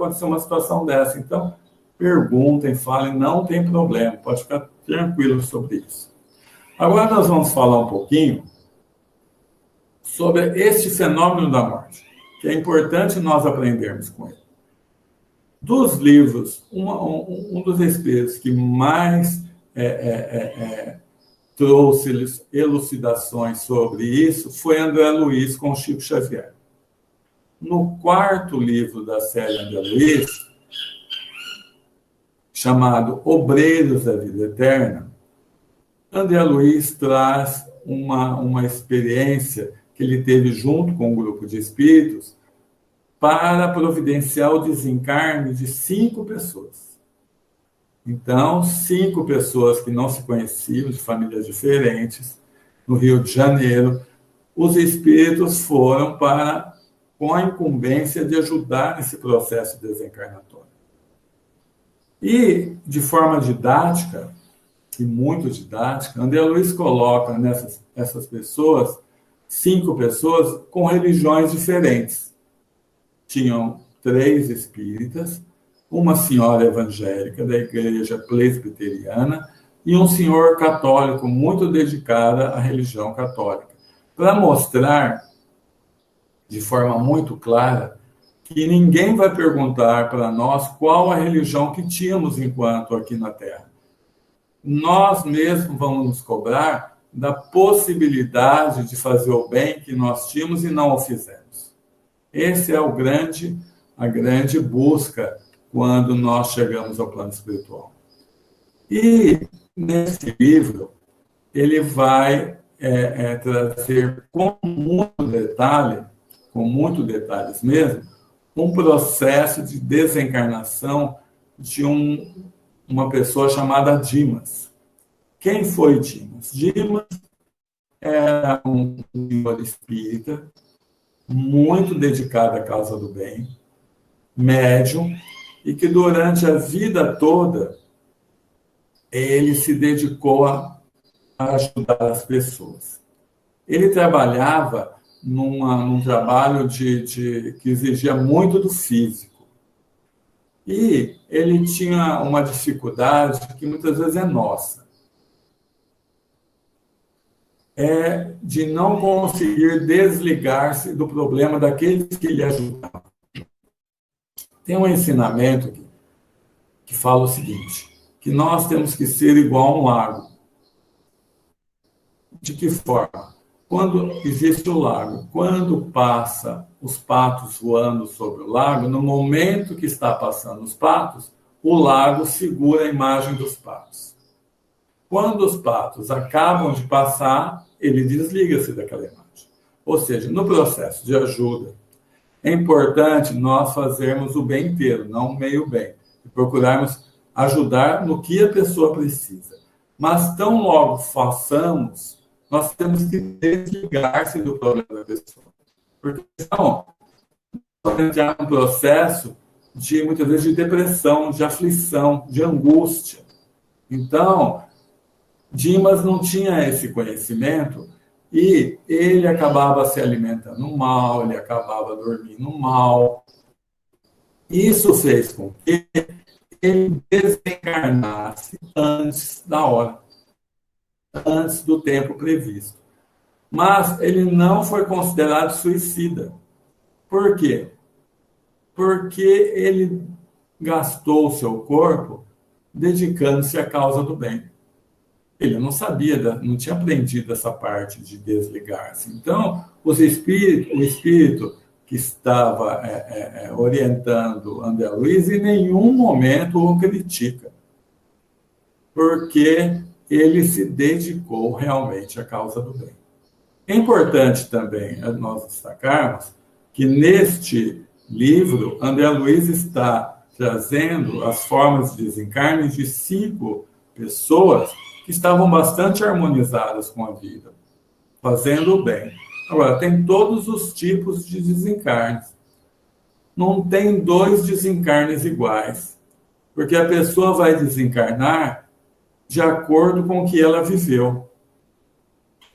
acontecer uma situação dessa. Então, perguntem, falem, não tem problema, pode ficar tranquilo sobre isso. Agora nós vamos falar um pouquinho sobre este fenômeno da morte, que é importante nós aprendermos com ele. Dos livros, um dos espíritos que mais trouxe elucidações sobre isso foi André Luiz com Chico Xavier. No quarto livro da série André Luiz, chamado Obreiros da Vida Eterna, André Luiz traz uma experiência que ele teve junto com um grupo de espíritos para providenciar o desencarne de 5 pessoas. Então, 5 pessoas que não se conheciam, de famílias diferentes, no Rio de Janeiro, os espíritos foram com a incumbência de ajudar nesse processo desencarnatório. E, de forma didática, e muito didática, André Luiz coloca essas pessoas, 5 pessoas, com religiões diferentes. Tinham 3 espíritas, uma senhora evangélica da igreja presbiteriana e um senhor católico muito dedicado à religião católica, para mostrar de forma muito clara que ninguém vai perguntar para nós qual a religião que tínhamos enquanto aqui na Terra. Nós mesmos vamos nos cobrar da possibilidade de fazer o bem que nós tínhamos e não o fizemos. Esse é a grande busca quando nós chegamos ao plano espiritual. E, nesse livro, ele vai trazer com muito detalhes mesmo, um processo de desencarnação de uma pessoa chamada Dimas. Quem foi Dimas? Dimas era um senhor espírita, muito dedicado à causa do bem, médium, e que durante a vida toda ele se dedicou a ajudar as pessoas. Ele trabalhava num trabalho que exigia muito do físico. E ele tinha uma dificuldade que muitas vezes é nossa. É de não conseguir desligar-se do problema daqueles que lhe ajudavam. Tem um ensinamento que fala o seguinte, que nós temos que ser igual a um lago. De que forma? Quando existe o lago, quando passa os patos voando sobre o lago, no momento que está passando os patos, o lago segura a imagem dos patos. Quando os patos acabam de passar, ele desliga-se daquela imagem. Ou seja, no processo de ajuda, é importante nós fazermos o bem inteiro, não o meio bem. E procurarmos ajudar no que a pessoa precisa. Mas tão logo façamos, nós temos que desligar-se do problema da pessoa. Porque senão, nós entrar num processo muitas vezes, de depressão, de aflição, de angústia. Então, Dimas não tinha esse conhecimento e ele acabava se alimentando mal, ele acabava dormindo mal. Isso fez com que ele desencarnasse antes da hora, antes do tempo previsto. Mas ele não foi considerado suicida. Por quê? Porque ele gastou o seu corpo dedicando-se à causa do bem. Ele não sabia, não tinha aprendido essa parte de desligar-se. Então, o espírito que estava orientando André Luiz, em nenhum momento o critica, porque ele se dedicou realmente à causa do bem. É importante também nós destacarmos que neste livro, André Luiz está trazendo as formas de desencarne de 5 pessoas que estavam bastante harmonizadas com a vida, fazendo o bem. Agora, tem todos os tipos de desencarnes. Não tem 2 desencarnes iguais, porque a pessoa vai desencarnar de acordo com o que ela viveu.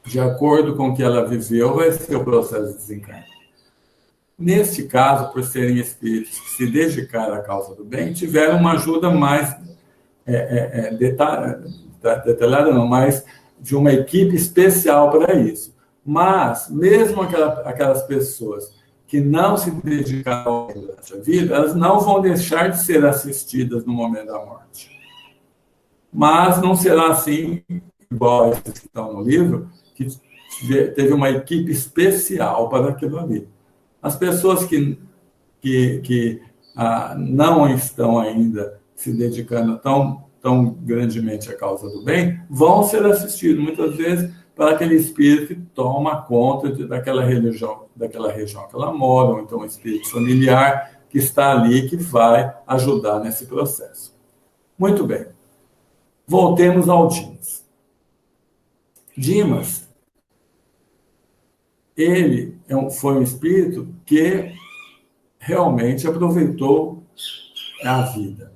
De acordo com o que ela viveu, vai ser o processo de desencarne. neste caso, por serem espíritos que se dedicaram à causa do bem, tiveram uma ajuda mais detalhada, não, mas de uma equipe especial para isso. Mas, mesmo aquelas pessoas que não se dedicaram durante a vida, elas não vão deixar de ser assistidas no momento da morte. Mas não será assim, igual esses que estão no livro, que teve uma equipe especial para aquilo ali. As pessoas que não estão ainda se dedicando tão grandemente à causa do bem, vão ser assistidos, muitas vezes, para aquele espírito que toma conta daquela região que ela mora, ou então um espírito familiar que está ali, que vai ajudar nesse processo. Muito bem. Voltemos ao Dimas. Dimas, ele foi um espírito que realmente aproveitou a vida,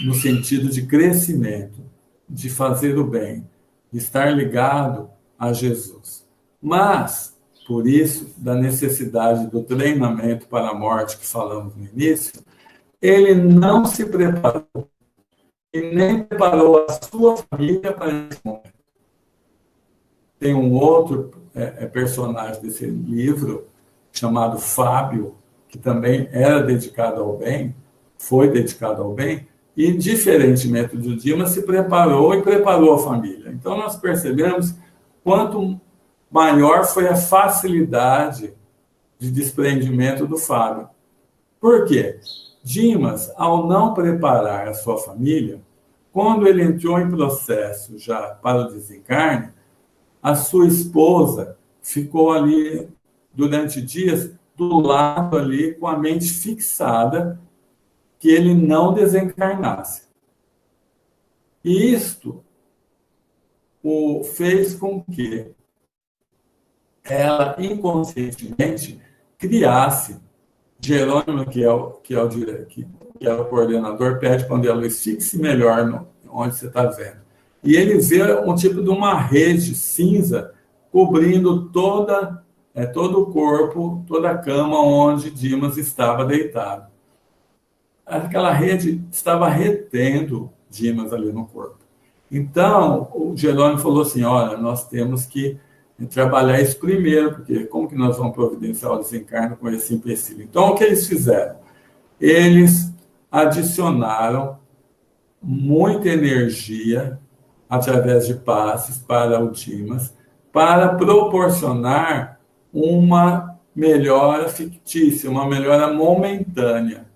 no sentido de crescimento, de fazer o bem, de estar ligado a Jesus. Mas, por isso, da necessidade do treinamento para a morte que falamos no início, ele não se preparou e nem preparou a sua família para esse momento. Tem um outro personagem desse livro, chamado Fábio, que também era dedicado ao bem, foi dedicado ao bem, e, diferentemente do Dimas, se preparou e preparou a família. Então, nós percebemos quanto maior foi a facilidade de desprendimento do Fábio. Por quê? Dimas, ao não preparar a sua família, quando ele entrou em processo já para o desencarne, a sua esposa ficou ali durante dias do lado ali com a mente fixada que ele não desencarnasse. E isto o fez com que ela inconscientemente criasse. Jerônimo, que é o coordenador, pede para o Luiz, fixe melhor onde você está vendo. E ele vê um tipo de uma rede cinza cobrindo todo o corpo, toda a cama onde Dimas estava deitado. Aquela rede estava retendo Dimas ali no corpo. Então, o Jerônimo falou assim, olha, nós temos que trabalhar isso primeiro, porque como que nós vamos providenciar o desencarno com esse empecilho? Então, o que eles fizeram? Eles adicionaram muita energia através de passes para o Dimas, para proporcionar uma melhora fictícia, uma melhora momentânea.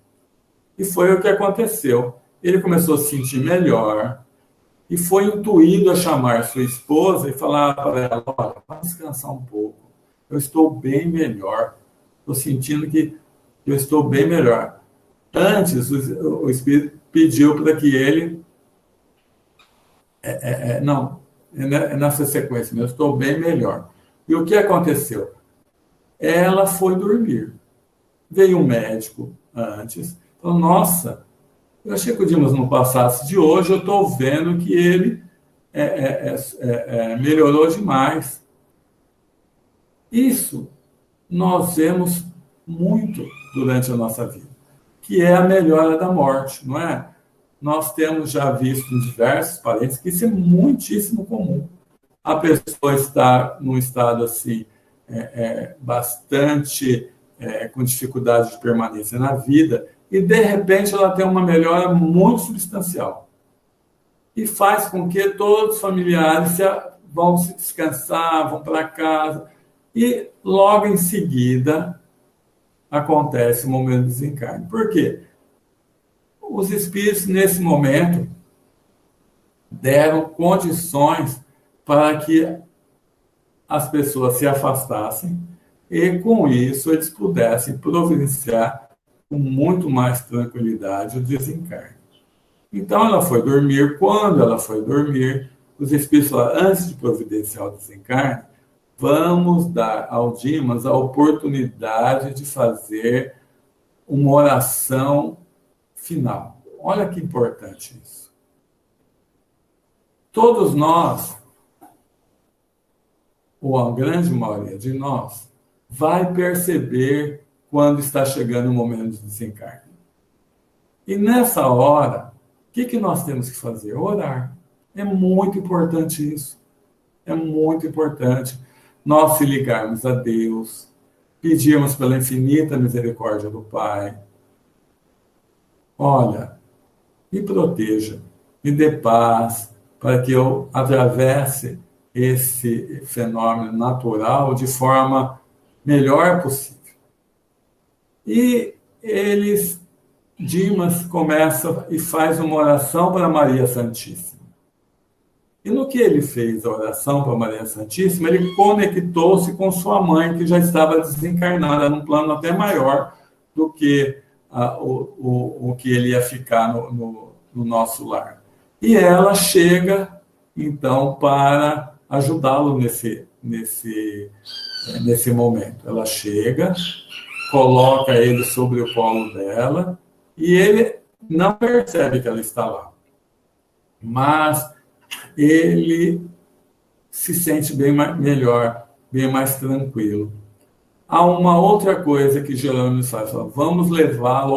E foi o que aconteceu. Ele começou a se sentir melhor e foi intuído a chamar sua esposa e falar para ela, olha, vai descansar um pouco, eu estou bem melhor, estou sentindo que eu estou bem melhor. Antes, o Espírito pediu para que ele... não, nessa sequência, eu estou bem melhor. E o que aconteceu? Ela foi dormir. Veio um médico antes, falou, nossa, eu achei que o Dimas não passasse de hoje, eu estou vendo que ele melhorou demais. Isso nós vemos muito durante a nossa vida, que é a melhora da morte, não é? Nós temos já visto em diversos parentes que isso é muitíssimo comum. A pessoa está num estado assim, bastante com dificuldade de permanência na vida, e, de repente, ela tem uma melhora muito substancial. E faz com que todos os familiares vão se descansar, vão para casa. E, logo em seguida, acontece o momento do desencarne. Por quê? Os espíritos, nesse momento, deram condições para que as pessoas se afastassem e, com isso, eles pudessem providenciar com muito mais tranquilidade o desencarne. Então, ela foi dormir. Quando ela foi dormir, os espíritos falaram, antes de providenciar o desencarne, vamos dar ao Dimas a oportunidade de fazer uma oração final. Olha que importante isso. Todos nós, ou a grande maioria de nós, vai perceber quando está chegando o momento de desencarne. E nessa hora, o que nós temos que fazer? Orar. É muito importante isso. É muito importante nós se ligarmos a Deus, pedirmos pela infinita misericórdia do Pai. Olha, me proteja, me dê paz, para que eu atravesse esse fenômeno natural de forma melhor possível. E Dimas começa e faz uma oração para Maria Santíssima. E no que ele fez a oração para Maria Santíssima, ele conectou-se com sua mãe, que já estava desencarnada, num plano até maior do que o que ele ia ficar no nosso lar. E ela chega, então, para ajudá-lo nesse momento. Ela chega, coloca ele sobre o colo dela, e ele não percebe que ela está lá. Mas ele se sente bem melhor, bem mais tranquilo. Há uma outra coisa que Jerônimo faz: vamos levá-lo